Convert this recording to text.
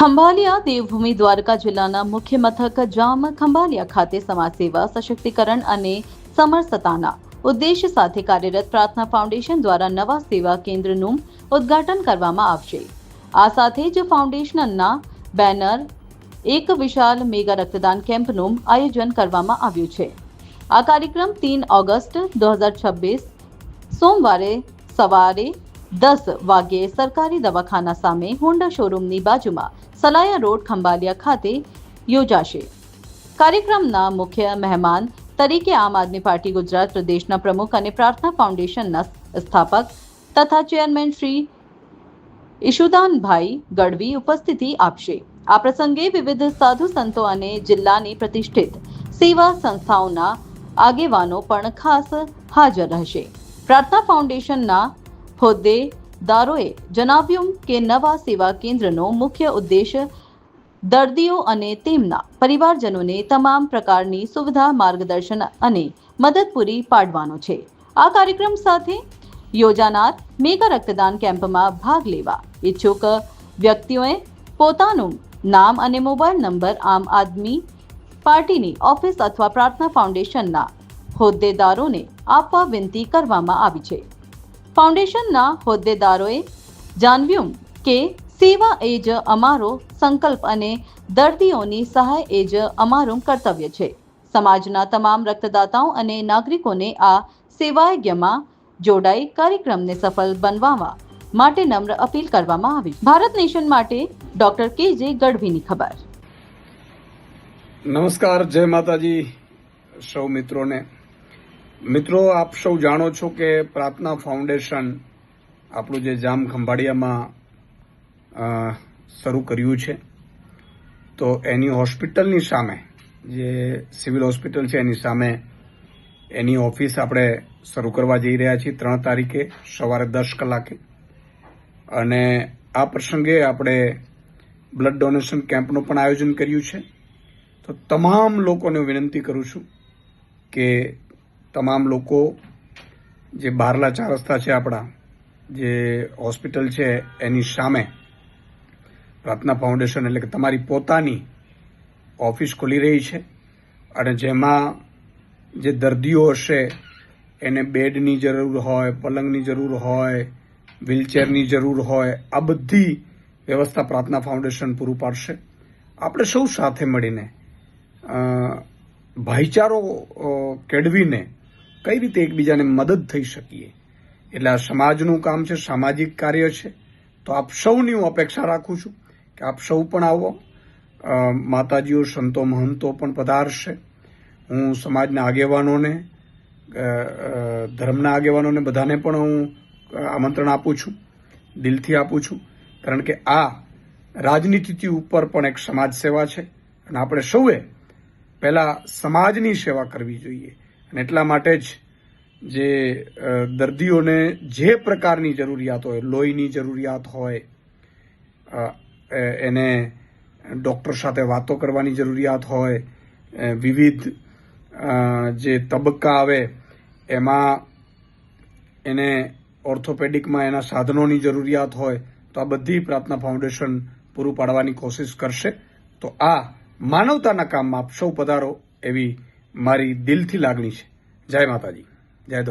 ખંભાલિયા દેવભૂમિ દ્વારકા જિલ્લાના મુખ્ય મથક જામ ખંભાલિયા ખાતે સમાજ સેવા સશક્તિકરણ અને સમરસતાના ઉદ્દેશ સાથે કાર્યરત પ્રાર્થના ફાઉન્ડેશન દ્વારા નવા સેવા કેન્દ્રનું ઉદ્ઘાટન કરવામાં આવશે। આ સાથે જ ફાઉન્ડેશનના બેનર એક વિશાળ મેગા રક્તદાન કેમ્પનું આયોજન કરવામાં આવ્યું છે। આ કાર્યક્રમ 3 ઓગસ્ટ 2026 સોમવારે સવારે 10 વાગ્યે સરકારી દવાખાના સામે હોન્ડા શોરૂમની બાજુમાં સલાયા રોડ ખંભાલિયા ખાતે યોજાશે। કાર્યક્રમના મુખ્ય મહેમાન તરીકે આમ આદમી પાર્ટી ગુજરાત પ્રદેશના પ્રમુખ અને પ્રાર્થના ફાઉન્ડેશનના સ્થાપક તથા ચેરમેન શ્રી ઈશુદાનભાઈ ગઢવી ઉપસ્થિતિ આપશે। આ પ્રસંગે વિવિધ સાધુ સંતો અને જિલ્લાની પ્રતિષ્ઠિત સેવા સંસ્થાઓના આગેવાનો પણ ખાસ હાજર રહેશે। પ્રાર્થના ફાઉન્ડેશનના હોદ્દેદારોએ જણાવ્યું કે નવા સેવા કેન્દ્રનો મુખ્ય ઉદ્દેશ દર્દીઓ અને તેમના પરિવારજનોને તમામ પ્રકારની સુવિધા, માર્ગદર્શન અને મદદ પૂરી પાડવાનો છે। આ કાર્યક્રમ સાથે યોજાનાર મેગા રક્તદાન કેમ્પમાં ભાગ લેવા ઈચ્છુક વ્યક્તિઓએ પોતાનું નામ અને મોબાઈલ નંબર આમ આદમી પાર્ટીની ઓફિસ અથવા પ્રાર્થના ફાઉન્ડેશનના હોદ્દેદારોને આપવા વિનંતી કરવામાં આવી છે। ફાઉન્ડેશનના હોદ્દેદારોએ જણાવ્યું કે સેવા એ જ અમારો સંકલ્પ અને દર્દીઓની સહાય એ જ અમારું કર્તવ્ય છે। સમાજના તમામ રક્તદાતાઓ અને નાગરિકોને આ સેવાયજ્ઞમાં જોડાઈ કાર્યક્રમને સફળ બનાવવા માટે નમ્ર અપીલ કરવામાં આવી। ભારત નેશન માટે ડોક્ટર કે.જે. ગઢવીની ખબર। નમસ્કાર, જય માતાજી સૌ મિત્રોને। મિત્રો, આપ સૌ જાણો છો કે પ્રાર્થના ફાઉન્ડેશન આપણું જે જામ ખંભાળિયામાં શરૂ કર્યું છે, તો એની હોસ્પિટલની સામે, જે સિવિલ હોસ્પિટલ છે એની સામે એની ઓફિસ આપણે શરૂ કરવા જઈ રહ્યા છીએ 3 તારીખે સવારે 10 કલાકે। અને આ પ્રસંગે આપણે બ્લડ ડોનેશન કેમ્પનું પણ આયોજન કર્યું છે। તો તમામ લોકોને વિનંતી કરું છું કે તમામ લોકો જે બહારલા 4 રસ્તા છે, આપણા જે હોસ્પિટલ છે એની સામે પ્રાર્થના ફાઉન્ડેશન એટલે કે તમારી પોતાની ઓફિસ ખોલી રહી છે। અને જેમાં જે દર્દીઓ હશે એને બેડની જરૂર હોય, પલંગની જરૂર હોય, વ્હીલચેરની જરૂર હોય, આ બધી વ્યવસ્થા પ્રાર્થના ફાઉન્ડેશન પૂરું પાડશે। આપણે સૌ સાથે મળીને ભાઈચારો કેળવીને કઈ રીતે એકબીજાને મદદ થઈ શકીએ, એટલે આ સમાજનું કામ છે, સામાજિક કાર્ય છે। તો આપ સૌની હું અપેક્ષા રાખું છું કે આપ સૌ પણ આવો। માતાજીઓ, સંતો, મહંતો પણ પધારશે। હું સમાજના આગેવાનોને, ધર્મના આગેવાનોને બધાને પણ હું આમંત્રણ આપું છું, દિલથી આપું છું, કારણ કે આ રાજનીતિથી ઉપર પણ એક સમાજ સેવા છે અને આપણે સૌએ પહેલા સમાજની સેવા કરવી જોઈએ। અને એટલા માટે જ જે દર્દીઓને જે પ્રકારની જરૂરિયાત હોય, લોહીની જરૂરિયાત હોય, એને ડૉક્ટર સાથે વાતો કરવાની જરૂરિયાત હોય, વિવિધ જે તબક્કા આવે એમાં એને ઓર્થોપેડિકમાં એના સાધનોની જરૂરિયાત હોય, તો આ બધી પ્રાર્થના ફાઉન્ડેશન પૂરું પાડવાની કોશિશ કરશે। તો આ માનવતાના કામમાં આપ સૌ પધારો એવી મારી દિલથી લાગણી છે। જય માતાજી, જય દ્વારકા।